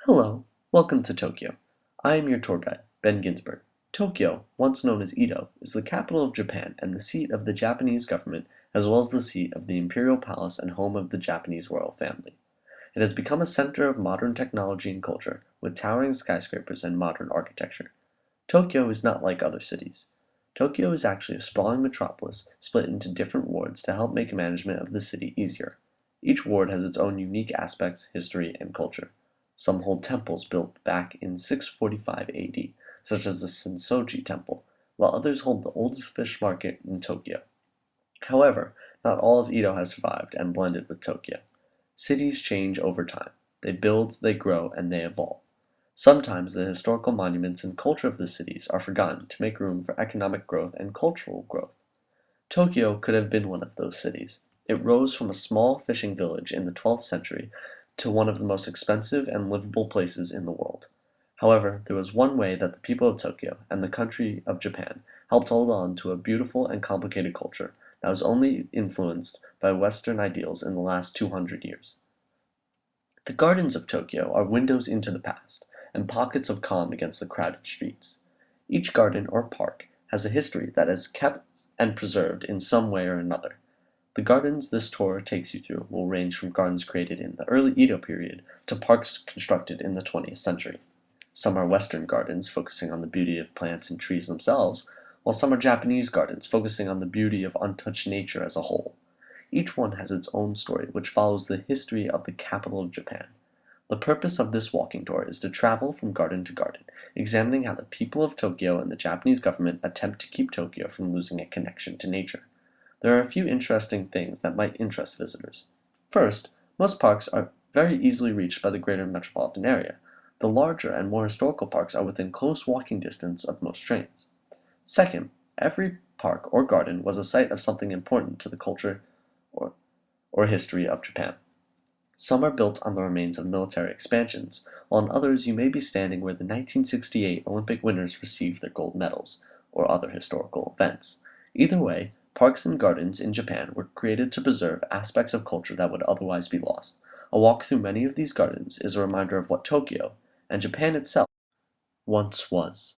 Hello, welcome to Tokyo. I am your tour guide, Ben Ginsberg. Tokyo, once known as Edo, is the capital of Japan and the seat of the Japanese government, as well as the seat of the imperial palace and home of the Japanese royal family. It has become a center of modern technology and culture, with towering skyscrapers and modern architecture. Tokyo is not like other cities. Tokyo is actually a sprawling metropolis split into different wards to help make management of the city easier. Each ward has its own unique aspects, history, and culture. Some hold temples built back in 645 AD, such as the Sensoji Temple, while others hold the oldest fish market in Tokyo. However, not all of Edo has survived and blended with Tokyo. Cities change over time. They build, they grow, and they evolve. Sometimes the historical monuments and culture of the cities are forgotten to make room for economic growth and cultural growth. Tokyo could have been one of those cities. It rose from a small fishing village in the 12th century to one of the most expensive and livable places in the world. However, there was one way that the people of Tokyo and the country of Japan helped hold on to a beautiful and complicated culture that was only influenced by Western ideals in the last 200 years. The gardens of Tokyo are windows into the past and pockets of calm against the crowded streets. Each garden or park has a history that is kept and preserved in some way or another. The gardens this tour takes you through will range from gardens created in the early Edo period to parks constructed in the 20th century. Some are Western gardens, focusing on the beauty of plants and trees themselves, while some are Japanese gardens, focusing on the beauty of untouched nature as a whole. Each one has its own story, which follows the history of the capital of Japan. The purpose of this walking tour is to travel from garden to garden, examining how the people of Tokyo and the Japanese government attempt to keep Tokyo from losing a connection to nature. There are a few interesting things that might interest visitors. First, most parks are very easily reached by the greater metropolitan area. The larger and more historical parks are within close walking distance of most trains. Second, every park or garden was a site of something important to the culture or, or history of Japan. Some are built on the remains of military expansions, while in others you may be standing where the 1968 Olympic winners received their gold medals, or other historical events. Either way, parks and gardens in Japan were created to preserve aspects of culture that would otherwise be lost. A walk through many of these gardens is a reminder of what Tokyo, and Japan itself, once was.